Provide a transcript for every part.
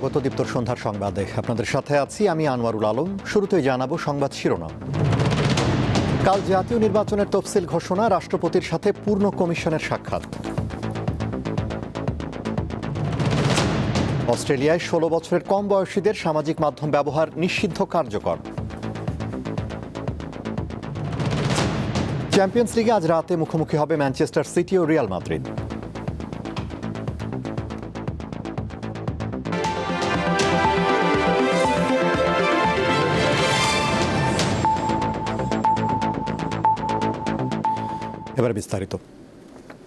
স্বাগত দীপ্তর সন্ধ্যার সংবাদে। আপনাদের সাথে আছি আমি আনোয়ারুল আলম। শুরুতেই জানাবো সংবাদ শিরোনাম। কাল জাতীয় নির্বাচনের তফসিল ঘোষণা, রাষ্ট্রপতির সাথে পূর্ণ কমিশনের সাক্ষাৎ। অস্ট্রেলিয়ায় 16 বছরের কম বয়সীদের সামাজিক মাধ্যম ব্যবহার নিষিদ্ধ কার্যকর। চ্যাম্পিয়ন্স লিগে আজ রাতে মুখোমুখি হবে ম্যানচেস্টার সিটি ও রিয়াল মাদ্রিদ। এবার বিস্তারিত।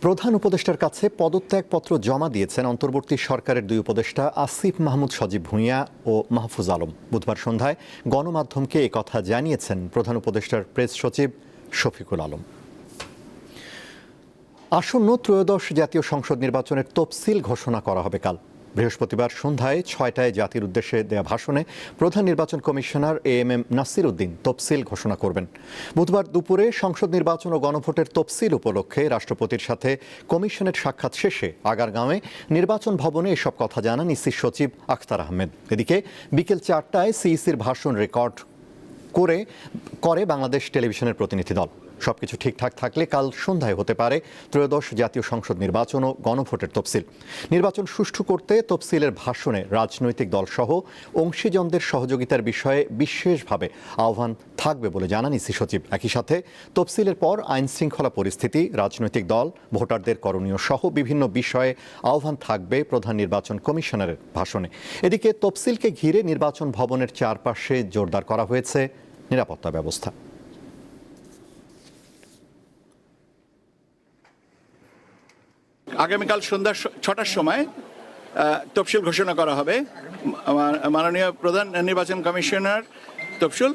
প্রধান উপদেষ্টার কাছে পদত্যাগপত্র জমা দিয়েছেন অন্তর্বর্তী সরকারের দুই উপদেষ্টা আসিফ মাহমুদ সজীব ভূঁইয়া ও মাহফুজ আলম। বুধবার সন্ধ্যায় গণমাধ্যমকে একথা জানিয়েছেন প্রধান উপদেষ্টার প্রেস সচিব শফিকুল আলম। আসন্ন ত্রয়োদশ জাতীয় সংসদ নির্বাচনের তফসিল ঘোষণা করা হবে কাল। বৃহস্পতিবার সন্ধ্যায় 6টায় জাতির উদ্দেশ্যে দেয়া ভাষণে প্রধান নির্বাচন কমিশনার এএমএম নাসির উদ্দিন তফসিল ঘোষণা করবেন। বুধবার দুপুরে সংসদ নির্বাচন ও গণভোটের তফসিল উপলক্ষে রাষ্ট্রপতির সাথে কমিশনের সাক্ষাৎ শেষে আগারগাঁওয়ে নির্বাচন ভবনে এসব কথা জানান ইসির সচিব আখতার আহমেদ। এদিকে বিকেল 4টায় সিইসির ভাষণ রেকর্ড করে বাংলাদেশ টেলিভিশনের প্রতিনিধি দল। সবকিছু ঠিকঠাক থাকলে কাল সন্ধ্যায় হতে পারে ত্রয়োদশ জাতীয় সংসদ নির্বাচন ও গণভোটের তফসিল। নির্বাচন সুষ্ঠু করতে তফসিলের ভাষণে রাজনৈতিক দলসহ অংশীজনদের সহযোগিতার বিষয়ে বিশেষভাবে আহ্বান থাকবে বলে জানান ইসি সচিব। একই সাথে তফসিলের পর আইন শৃঙ্খলা পরিস্থিতি, রাজনৈতিক দল, ভোটারদের করণীয় সহ বিভিন্ন বিষয়ে আহ্বান থাকবে প্রধান নির্বাচন কমিশনারের ভাষণে। এদিকে তফসিলকে ঘিরে নির্বাচন ভবনের চারপাশে জোরদার করা হয়েছে নিরাপত্তা ব্যবস্থা। আগামীকাল সন্ধ্যা 6টার সময় তফসিল ঘোষণা করা হবে। মাননীয় প্রধান নির্বাচন কমিশনার তফসিল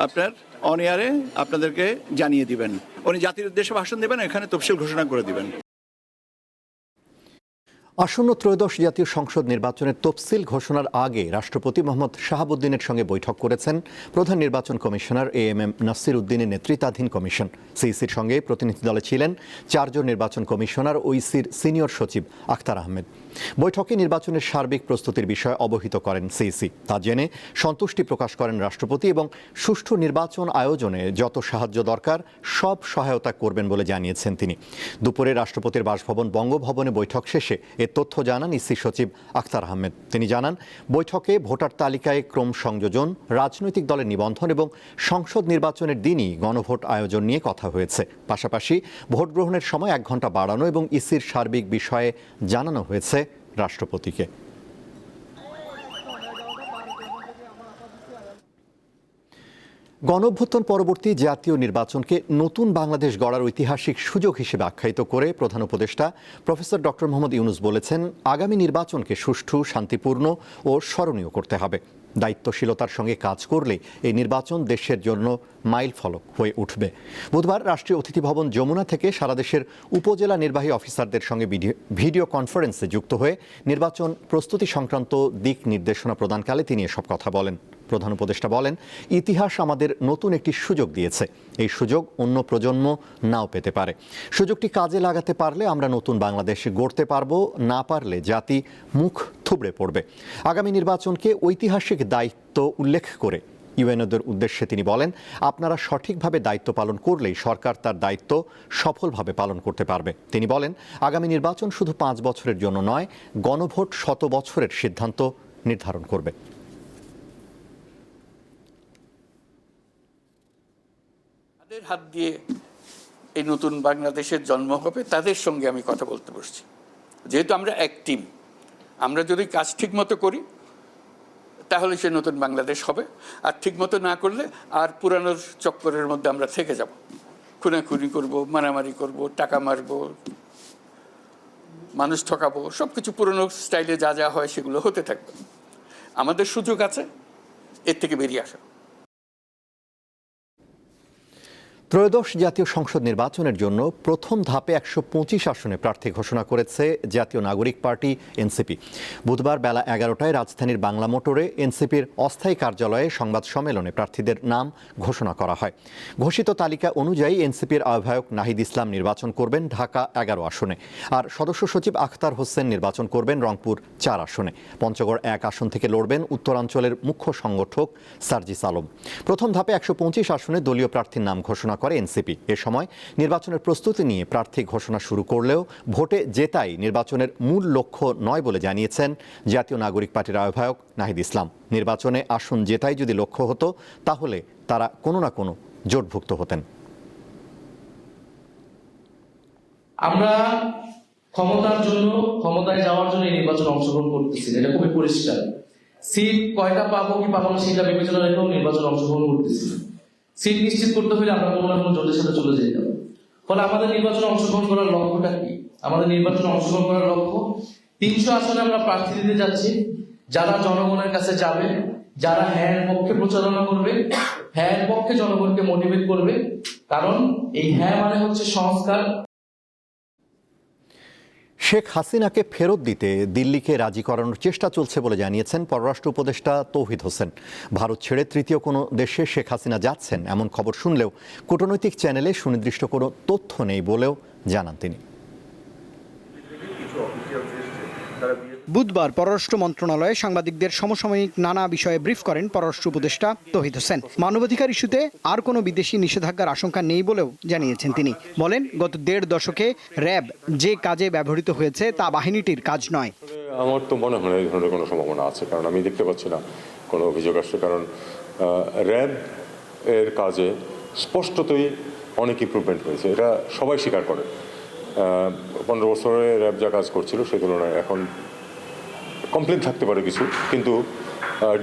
আপনার অন এয়ারে আপনাদেরকে জানিয়ে দিবেন। উনি জাতির উদ্দেশ্যে ভাষণ দেবেন, এখানে তফসিল ঘোষণা করে দিবেন। আসন্ন ত্রয়োদশ জাতীয় সংসদ নির্বাচনের তফসিল ঘোষণার আগে রাষ্ট্রপতি মোহাম্মদ শাহাবুদ্দিনের সঙ্গে বৈঠক করেছেন প্রধান নির্বাচন কমিশনার এএমএম নাসির উদ্দিনের নেতৃত্বাধীন কমিশন। সিইসির সঙ্গে প্রতিনিধি দলে ছিলেন 4 জন নির্বাচন কমিশনার ও ইসির সিনিয়র সচিব আখতার আহমেদ। বৈঠকে নির্বাচনের সার্বিক প্রস্তুতির বিষয়ে অবহিত করেন সিইসি। তা জেনে সন্তুষ্টি প্রকাশ করেন রাষ্ট্রপতি এবং সুষ্ঠু নির্বাচন আয়োজনে যত সাহায্য দরকার সব সহায়তা করবেন বলে জানিয়েছেন তিনি। দুপুরে রাষ্ট্রপতির বাসভবন বঙ্গভবনে বৈঠক শেষে তথ্য জানান ইসি সচিব আখতার আহমেদ। তিনি জানান, বৈঠকে ভোটার তালিকায় ক্রম সংযোজন, রাজনৈতিক দলের নিবন্ধন এবং সংসদ নির্বাচনের দিনই গণভোট আয়োজন নিয়ে কথা হয়েছে। পাশাপাশি ভোট গ্রহণের সময় 1 ঘণ্টা বাড়ানো এবং ইসির সার্বিক বিষয়ে জানানো হয়েছে রাষ্ট্রপতিকে। গণঅভ্যুত্থান পরবর্তী জাতীয় নির্বাচনকে নতুন বাংলাদেশ গড়ার ঐতিহাসিক সুযোগ হিসেবে আখ্যায়িত করে প্রধান উপদেষ্টা প্রফেসর ডক্টর মোহাম্মদ ইউনূস বলেছেন, আগামী নির্বাচনকে সুষ্ঠু, শান্তিপূর্ণ ও স্মরণীয় করতে হবে। দায়িত্বশীলতার সঙ্গে কাজ করলে এই নির্বাচন দেশের জন্য মাইল ফলক হয়ে উঠবে। বুধবার রাষ্ট্রীয় অতিথি ভবন যমুনা থেকে সারা দেশের উপজেলা নির্বাহী অফিসারদের সঙ্গে ভিডিও কনফারেন্সে যুক্ত হয়ে নির্বাচন প্রস্তুতি সংক্রান্ত দিক নির্দেশনা প্রদানকালে তিনি এসব কথা বলেন। প্রধান উপদেষ্টা বলেন, ইতিহাস আমাদের নতুন একটি সুযোগ দিয়েছে। এই সুযোগ অন্য প্রজন্ম নাও পেতে পারে। সুযোগটি কাজে লাগাতে পারলে আমরা নতুন বাংলাদেশ গড়তে পারবো, না পারলে জাতি মুখ থুবড়ে পড়বে। আগামী নির্বাচনকে ঐতিহাসিক দায়িত্ব উল্লেখ করে ইউএনওদের উদ্দেশ্যে তিনি বলেন, আপনারা সঠিকভাবে দায়িত্ব পালন করলেই সরকার তার দায়িত্ব সফলভাবে পালন করতে পারবে। তিনি বলেন, আগামী নির্বাচন শুধু 5 বছরের জন্য নয়, গণভোট 100 বছরের সিদ্ধান্ত নির্ধারণ করবে। তাদের হাত দিয়ে এই নতুন বাংলাদেশের জন্ম হবে, তাদের সঙ্গে আমি কথা বলতে বসছি। যেহেতু আমরা এক টিম, আমরা যদি কাজ ঠিক মতো করি তাহলে সে নতুন বাংলাদেশ হবে। আর ঠিক মতো না করলে আর পুরানোর চক্করের মধ্যে আমরা থেকে যাব। খুনাখুনি করব, মারামারি করব, টাকা মারব, মানুষ ঠকাবো, সব কিছু পুরনো স্টাইলে যা যা হয় সেগুলো হতে থাকবে। আমাদের সুযোগ আছে এর থেকে বেরিয়ে আসা। ত্রয়োদশ জাতীয় সংসদ নির্বাচনের জন্য প্রথম ধাপে ১২৫ আসনে প্রার্থী ঘোষণা করেছে জাতীয় নাগরিক পার্টি এনসিপি। বুধবার বেলা ১১টায় রাজধানীর বাংলা মোটরে এনসিপির অস্থায়ী কার্যালয়ে সংবাদ সম্মেলনে প্রার্থীদের নাম ঘোষণা করা হয়। ঘোষিত তালিকা অনুযায়ী এনসিপির আহ্বায়ক নাহিদ ইসলাম নির্বাচন করবেন ঢাকা ১১ আসনে, আর সদস্য সচিব আখতার হোসেন নির্বাচন করবেন রংপুর ৪ আসনে। পঞ্চগড় ১ আসন থেকে লড়বেন উত্তরাঞ্চলের মুখ্য সংগঠক সার্জিস আলম। প্রথম ধাপে ১২৫ আসনে দলীয় প্রার্থীর নাম ঘোষণা করে এনসিপি। এ সময় নির্বাচনের প্রস্তুতি নিয়ে প্রার্থী ঘোষণা শুরু করলেও ভোটে জেতাই নির্বাচনের মূল লক্ষ্য নয় বলে জানিয়েছেন জাতীয় নাগরিক পার্টির আহ্বায়ক নাহিদ ইসলাম। নির্বাচনে আসন জেতাই যদি লক্ষ্য হতো তাহলে তারা কোনো না কোনো জোটভুক্ত হতেন। আমরা ক্ষমতার জন্য, ক্ষমতায় যাওয়ার জন্য এই নির্বাচনে অংশগ্রহণ করতেছি, এটা খুবই পরিষ্কার। সিট কয়টা পাবো কি পাবো না সেটা বিবেচনা রেখেও নির্বাচনে অংশগ্রহণ করতেছি। সিট নিশ্চিত করতে হলে আমরা কোনো না কোনো জোটের সাথে চলে যেতে হবে। ফলে আমাদের নির্বাচনে অংশগ্রহণ করার লক্ষ্যটা কি? আমাদের নির্বাচনে অংশগ্রহণ করার লক্ষ্য ৩০০ আসনে আমরা প্রার্থী দিতে যাচ্ছি যারা জনগণের কাছে যাবে, যারা হ্যাঁ পক্ষে প্রচারণা করবে, হ্যাঁ পক্ষে জনগণকে মোটিভেট করবে। কারণ এই হ্যাঁ মানে হচ্ছে সংস্কার। শেখ হাসিনাকে ফেরত দিতে দিল্লিকে রাজি করানোর চেষ্টা চলছে বলে জানিয়েছেন পররাষ্ট্র উপদেষ্টা তৌহিদ হোসেন। ভারত ছেড়ে তৃতীয় কোনো দেশে শেখ হাসিনা যাচ্ছেন এমন খবর শুনলেও কূটনৈতিক চ্যানেলে সুনির্দিষ্ট কোনো তথ্য নেই বলেও জানান তিনি। বুধবার পররাষ্ট্র মন্ত্রণালয়ে সাংবাদিকদের সমসাময়িক নানা বিষয়ে ব্রিফ করেন পররাষ্ট্র উপদেষ্টা তৌহিদ হোসেন। মানবাধিকার ইস্যুতে আর কোনো বিদেশি নিষেধাজ্ঞার আশঙ্কা নেই বলেও জানিয়েছেন তিনি। বলেন, গত ১.৫ দশকে র্যাব যে কাজে ব্যবহৃত হয়েছে তা বাহিনীটির কাজ নয়। আমার তো মনে হয় এই ধরনের কোনো সম্ভাবনা আছে, কারণ আমি দেখতে পাচ্ছি না কোনো অভিযোগ আসছে। কারণ র্যাব এর কাজে স্পষ্টতই অনেক ইমপ্রুভমেন্ট হয়েছে, এটা সবাই স্বীকার করে। ১৫ বছরে র্যাব যা কাজ করছিল সে তুলনায় এখন কমপ্লেন থাকতে পারে কিছু, কিন্তু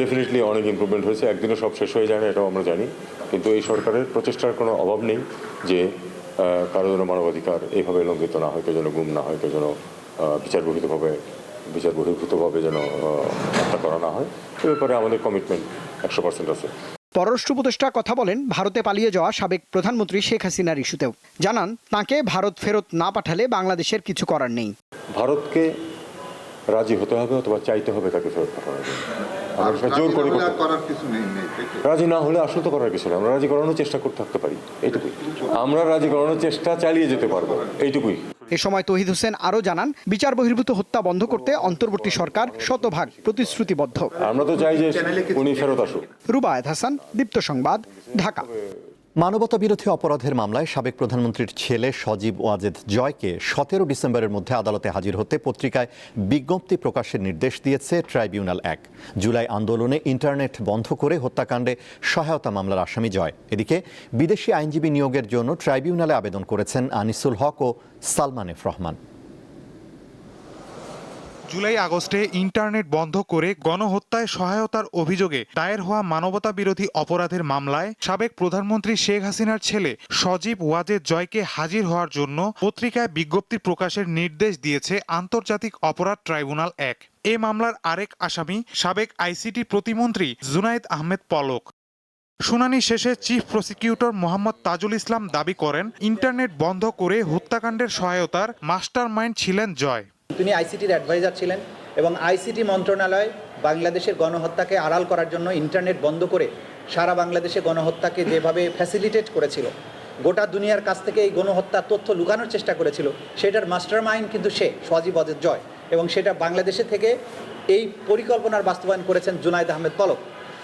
ডেফিনেটলি অনেক ইমপ্রুভমেন্ট হয়েছে। একদিনে সব শেষ হয়ে যায় না, এটাও আমরা জানি। কিন্তু এই সরকারের প্রচেষ্টার কোনো অভাব নেই যে কারো যেন মানবাধিকার এইভাবে লঙ্ঘিত না হয়, কেউ যেন গুম না হয়, কেউ যেন বিচার বহির্ভূতভাবে যেন হত্যা করা না হয়। এ ব্যাপারে আমাদের কমিটমেন্ট ১০০% আছে। পররাষ্ট্র উপদেষ্টা কথা বলেন ভারতে পালিয়ে যাওয়া সাবেক প্রধানমন্ত্রী শেখ হাসিনার ইস্যুতেও। জানান, তাকে ভারত ফেরত না পাঠালে বাংলাদেশের কিছু করার নেই। ভারতকে রাজি হতে হবে অথবা চাইতে হবে তাকে ফেরত পাঠানোর জন্য। জোর করে রাজি না হলে আসলে তো করার কিছু নেই। আমরা রাজি করানোর চেষ্টা করতে থাকতে পারি, এইটুকুই। আমরা রাজি করানোর চেষ্টা চালিয়ে যেতে পারবো, এইটুকুই। এ সময় তৌহিদ হোসেন আরও জানান, বিচার বহির্ভূত হত্যা বন্ধ করতে অন্তর্বর্তী সরকার শতভাগ প্রতিশ্রুতিবদ্ধ। আমরা তো চাই যে উনি ফেরত আসুক। রুবায়েত হাসান, দীপ্ত সংবাদ, ঢাকা। মানবতা বিরোধী অপরাধের মামলায় সাবেক প্রধানমন্ত্রীর ছেলে সজীব ওয়াজেদ জয়কে ১৭ ডিসেম্বরের মধ্যে আদালতে হাজির হতে পত্রিকায় বিজ্ঞপ্তি প্রকাশের নির্দেশ দিয়েছে ট্রাইব্যুনাল ১। জুলাই আন্দোলনে ইন্টারনেট বন্ধ করে হত্যাকাণ্ডে সহায়তা মামলার আসামি জয়। এদিকে বিদেশি আইনজীবী নিয়োগের জন্য ট্রাইব্যুনালে আবেদন করেছেন আনিসুল হক ও সালমান এফ রহমান। জুলাই আগস্টে ইন্টারনেট বন্ধ করে গণহত্যায় সহায়তার অভিযোগে দায়ের হওয়া মানবতা বিরোধী অপরাধের মামলায় সাবেক প্রধানমন্ত্রী শেখ হাসিনার ছেলে সজীব ওয়াজেদ জয়কে হাজির হওয়ার জন্য পত্রিকায় বিজ্ঞপ্তি প্রকাশের নির্দেশ দিয়েছে আন্তর্জাতিক অপরাধ ট্রাইব্যুনাল ১। এ মামলার আরেক আসামি সাবেক আইসিটি প্রতিমন্ত্রী জুনায়েদ আহমেদ পলক। শুনানি শেষে চিফ প্রসিকিউটর মোহাম্মদ তাজুল ইসলাম দাবি করেন, ইন্টারনেট বন্ধ করে হত্যাকাণ্ডের সহায়তার মাস্টার মাইন্ড ছিলেন জয়। তিনি আইসিটির অ্যাডভাইজার ছিলেন এবং আইসিটি মন্ত্রণালয় বাংলাদেশের গণহত্যাকে আড়াল করার জন্য ইন্টারনেট বন্ধ করে সারা বাংলাদেশে গণহত্যাকে যেভাবে ফ্যাসিলিটেট করেছিল, গোটা দুনিয়ার কাছ থেকে এই গণহত্যার তথ্য লুকানোর চেষ্টা করেছিল, সেটার মাস্টার মাইন্ড কিন্তু সে সজীব ওয়াজেদ জয়, এবং সেটা বাংলাদেশে থেকে এই পরিকল্পনার বাস্তবায়ন করেছেন জুনায়েদ আহমেদ পলক।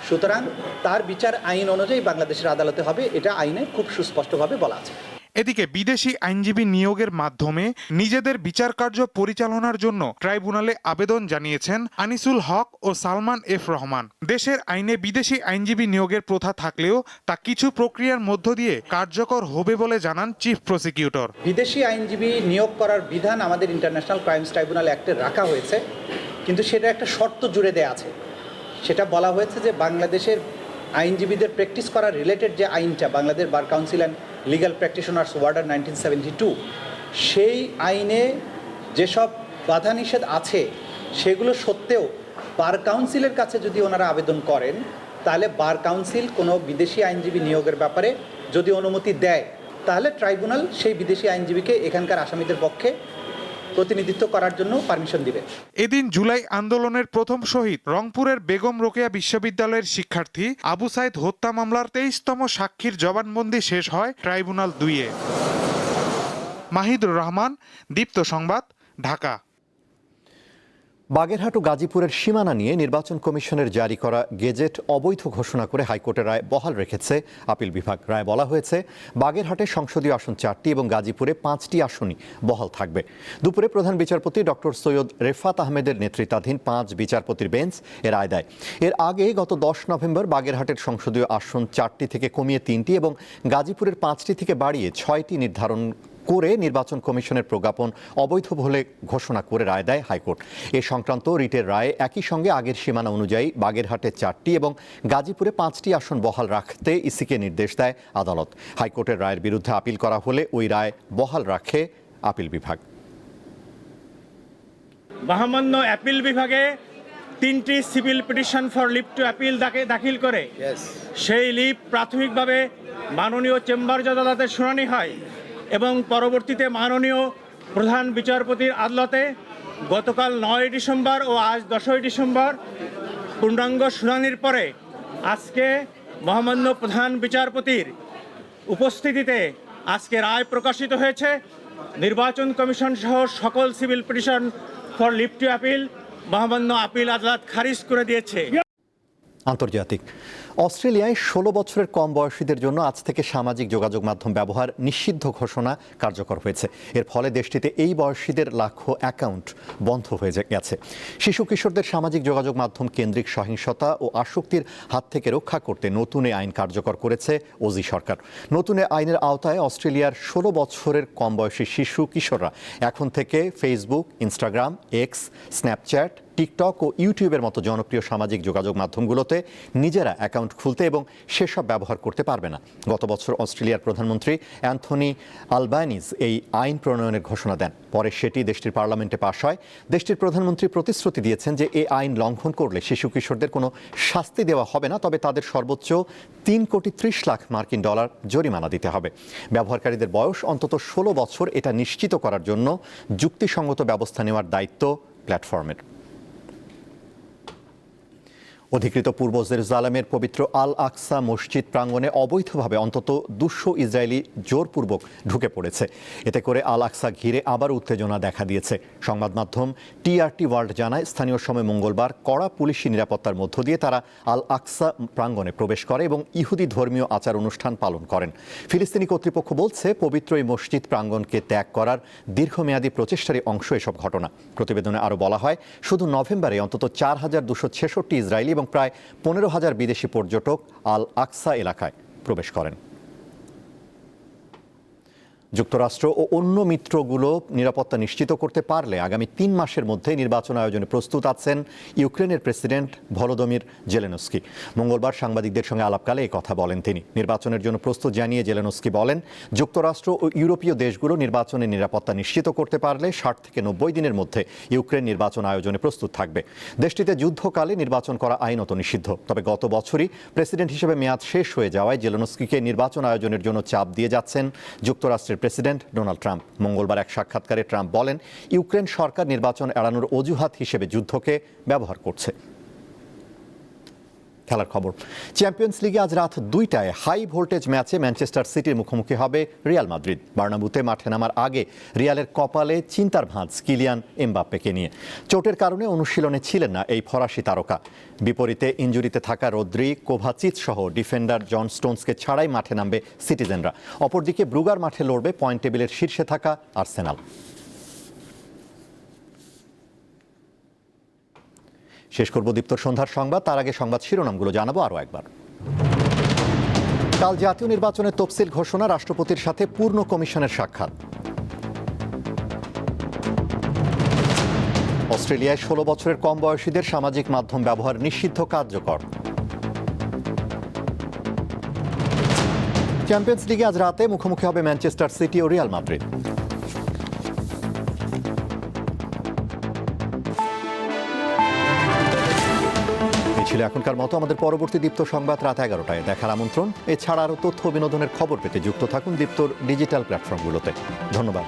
সুতরাং তার বিচার আইন অনুযায়ী বাংলাদেশের আদালতে হবে, এটা আইনে খুব সুস্পষ্টভাবে বলা আছে। এদিকে বিদেশি আইনজীবী নিয়োগের মাধ্যমে নিজেদের বিচার কার্য পরিচালনার জন্য ট্রাইব্যুনালে আবেদন জানিয়েছেন আনিসুল হক ও সালমান এফ রহমান। দেশের আইনে বিদেশি আইনজীবী নিয়োগের প্রথা থাকলেও তা কিছু প্রক্রিয়ার মধ্য দিয়ে কার্যকর হবে বলে জানান চিফ প্রসিকিউটর। বিদেশি আইনজীবী নিয়োগ করার বিধান আমাদের ইন্টারন্যাশনাল ক্রাইমস ট্রাইব্যুনাল অ্যাক্টে রাখা হয়েছে, কিন্তু সেটা একটা শর্ত জুড়ে দেওয়া আছে। সেটা বলা হয়েছে যে বাংলাদেশের আইনজীবীদের প্র্যাকটিস করার রিলেটেড যে আইনটা, Bangladesh bar council and legal practitioners order 1972, সেই আইনে যেসব বাধা নিষেধ আছে সেগুলো সত্ত্বেও বার কাউন্সিলের কাছে যদি ওনারা আবেদন করেন, তাহলে বার কাউন্সিল কোনো বিদেশি আইনজীবী নিয়োগের ব্যাপারে যদি অনুমতি দেয় তাহলে ট্রাইব্যুনাল সেই বিদেশি আইনজীবীকে এখানকার আসামিদের পক্ষে প্রতিনিধিত্ব করার জন্য পারমিশন দিবে। এদিন জুলাই আন্দোলনের প্রথম শহীদ রংপুরের বেগম রোকেয়া বিশ্ববিদ্যালয়ের শিক্ষার্থী আবু সাইদ হত্যা মামলার 23তম সাক্ষীর জবানবন্দি শেষ হয় ট্রাইব্যুনাল 2-এ। মাহিদুর রহমান, দীপ্ত সংবাদ, ঢাকা। বাগেরহাট ও গাজীপুরের সীমানা নিয়ে নির্বাচন কমিশনের জারি করা গেজেট অবৈধ ঘোষণা করে হাইকোর্টের রায় বহাল রেখেছে আপিল বিভাগ। রায় বলা হয়েছে, বাগেরহাটে সংসদীয় আসন 4টি এবং গাজীপুরে 5টি আসনই বহাল থাকবে। দুপুরে প্রধান বিচারপতি ডক্টর সৈয়দ রেফাত আহমেদের নেতৃত্বাধীন 5 বিচারপতির বেঞ্চ এর রায় দেয়। এর আগে গত 10 নভেম্বর বাগেরহাটের সংসদীয় আসন 4টি থেকে কমিয়ে 3টি এবং গাজীপুরের 5টি থেকে বাড়িয়ে 6টি নির্ধারণ করে নির্বাচন কমিশনের প্রজ্ঞাপন অবৈধ বলে ঘোষণা করে রায় দেয় হাইকোর্ট। এ সংক্রান্ত রিটের রায়ে একই সঙ্গে আগের সীমানা অনুযায়ী বাগেরহাটে 4টি এবং গাজীপুরে 5টি আসন বহাল রাখতে ইসিকে নির্দেশ দেয় আদালত। হাইকোর্টের রায়ের বিরুদ্ধে আপিল করা হলে ওই রায় বহাল রাখে আপিল বিভাগ। মহামান্য অ্যাপিল বিভাগে 3টি civil petition for leave to appeal দাখিল করে সেই লিভ প্রাথমিকভাবে মাননীয় চেম্বার জজ আদালতে শুনানি হয় এবং পরবর্তীতে মাননীয় প্রধান বিচারপতির আদালতে গতকাল 9 ডিসেম্বর ও আজ 10 ডিসেম্বর পূর্ণাঙ্গ শুনানির পরে আজকে মহামান্য প্রধান বিচারপতির উপস্থিতিতে আজকে রায় প্রকাশিত হয়েছে। নির্বাচন কমিশন সহ সকল civil petition for leave to appeal মহামান্য আপিল আদালত খারিজ করে দিয়েছে। আন্তর্জাতিক অস্ট্রেলিয়ায় 16 বছরের কম বয়সীদের জন্য আজ থেকে সামাজিক যোগাযোগ মাধ্যম ব্যবহার নিষিদ্ধ ঘোষণা কার্যকর হয়েছে। এর ফলে দেশটিতে এই বয়সীদের লাখো অ্যাকাউন্ট বন্ধ হয়ে গেছে। শিশু কিশোরদের সামাজিক যোগাযোগ মাধ্যম কেন্দ্রিক সহিংসতা ও আসক্তির হাত থেকে রক্ষা করতে নতুন আইন কার্যকর করেছে ওজি সরকার। নতুন আইনের আওতায় অস্ট্রেলিয়ার 16 বছরের কম বয়সী শিশু কিশোররা এখন থেকে Facebook, Instagram, X, Snapchat, TikTok ও ইউটিউবের মতো জনপ্রিয় সামাজিক যোগাযোগ মাধ্যমগুলোতে নিজেরা অ্যাকাউন্ট খুলতে এবং সেসব ব্যবহার করতে পারবে না। গত বছর অস্ট্রেলিয়ার প্রধানমন্ত্রী অ্যান্থনি আলবানিজ এই আইন প্রণয়নের ঘোষণা দেন। পরে সেটি দেশটির পার্লামেন্টে পাশ হয়। দেশটির প্রধানমন্ত্রী প্রতিশ্রুতি দিয়েছেন যে এই আইন লঙ্ঘন করলে শিশু কিশোরদের কোনো শাস্তি দেওয়া হবে না, তবে তাদের সর্বোচ্চ $3.30 লাখ জরিমানা দিতে হবে। ব্যবহারকারীদের বয়স অন্তত 16 বছর এটা নিশ্চিত করার জন্য যুক্তিসঙ্গত ব্যবস্থা নেওয়ার দায়িত্ব প্ল্যাটফর্মের। অধিকৃত পূর্ব জেরুজালেমের পবিত্র আল আকসা মসজিদ প্রাঙ্গণে অবৈধভাবে অন্তত 200 ইসরায়েলি জোরপূর্বক ঢুকে পড়েছে। এতে করে আল আকসা ঘিরে আবার উত্তেজনা দেখা দিয়েছে। সংবাদ মাধ্যম টিআরটি ওয়ার্ল্ড জানায়, স্থানীয় সময় মঙ্গলবার কড়া পুলিশি নিরাপত্তার মধ্য দিয়ে তারা আল আকসা প্রাঙ্গণে প্রবেশ করে এবং ইহুদি ধর্মীয় আচার অনুষ্ঠান পালন করেন। ফিলিস্তিনি কর্তৃপক্ষ বলছে, পবিত্র এই মসজিদ প্রাঙ্গণকে ত্যাগ করার দীর্ঘমেয়াদী প্রচেষ্টারই অংশ এসব ঘটনা। প্রতিবেদনে আরও বলা হয়, শুধু নভেম্বরে অন্তত 4266 ইসরায়েলি এবং প্রায় 15,000 বিদেশি পর্যটক আল আকসা এলাকায় প্রবেশ করেন। যুক্তরাষ্ট্র ও অন্য মিত্রগুলো নিরাপত্তা নিশ্চিত করতে পারলে আগামী 3 মাসের মধ্যে নির্বাচন আয়োজনে প্রস্তুত আছেন ইউক্রেনের প্রেসিডেন্ট ভলোদিমির জেলেনস্কি। মঙ্গলবার সাংবাদিকদের সঙ্গে আলাপকালে এই কথা বলেন তিনি। নির্বাচনের জন্য প্রস্তুত জানিয়ে জেলেনস্কি বলেন, যুক্তরাষ্ট্র ও ইউরোপীয় দেশগুলো নির্বাচনের নিরাপত্তা নিশ্চিত করতে পারলে 60 থেকে 90 দিনের মধ্যে ইউক্রেন নির্বাচন আয়োজনে প্রস্তুত থাকবে। দেশটিতে যুদ্ধকালে নির্বাচন করা আইনত নিষিদ্ধ। তবে গত বছরই প্রেসিডেন্ট হিসেবে মেয়াদ শেষ হয়ে যাওয়ায় জেলেনস্কিকে নির্বাচন আয়োজনের জন্য চাপ দিয়ে যাচ্ছেন যুক্তরাষ্ট্রের প্রেসিডেন্ট ডোনাল্ড ট্রাম্প। মঙ্গলবার এক সাক্ষাৎকারে ট্রাম্প বলেন, ইউক্রেন সরকার নির্বাচন এড়ানোর অজুহাত হিসেবে যুদ্ধকে ব্যবহার করছে। খেলার খবর, চ্যাম্পিয়ন্স লিগে আজ রাত 2টায় হাই ভোল্টেজ ম্যাচে ম্যানচেস্টার সিটির মুখোমুখি হবে রিয়াল মাদ্রিদ। বার্নাব্যুতে মাঠে নামার আগে রিয়ালের কপালে চিন্তার ভাঁজ কিলিয়ান এমবাপ্পেকে নিয়ে। চোটের কারণে অনুশীলনে ছিলেন না এই ফরাসি তারকা। বিপরীতে ইনজুরিতে থাকা রদ্রি, কোভাচিচ সহ ডিফেন্ডার জন স্টোনসকে ছাড়াই মাঠে নামবে সিটিজেনরা। অপরদিকে ব্রুগার মাঠে লড়বে পয়েন্ট টেবিলের শীর্ষে থাকা আর্সেনাল। শেষ করব দীপ্তর সন্ধ্যার সংবাদ, তার আগে সংবাদ শিরোনামগুলো জানাবো আরও একবার। কাল জাতীয় নির্বাচনের তফসিল ঘোষণা, রাষ্ট্রপতির সাথে পূর্ণ কমিশনের সাক্ষাৎ। অস্ট্রেলিয়ায় 16 বছরের কম বয়সীদের সামাজিক মাধ্যম ব্যবহার নিষিদ্ধ কার্যকর। চ্যাম্পিয়ন্স লিগে আজ রাতে মুখোমুখি হবে ম্যানচেস্টার সিটি ও রিয়াল মাদ্রিদ। ছিল এখনকার মতো। আমাদের পরবর্তী দীপ্ত সংবাদ রাত 11টায় দেখার আমন্ত্রণ। এছাড়া আরও তথ্য ও বিনোদনের খবর পেতে যুক্ত থাকুন দীপ্তর ডিজিটাল প্ল্যাটফর্মগুলোতে। ধন্যবাদ।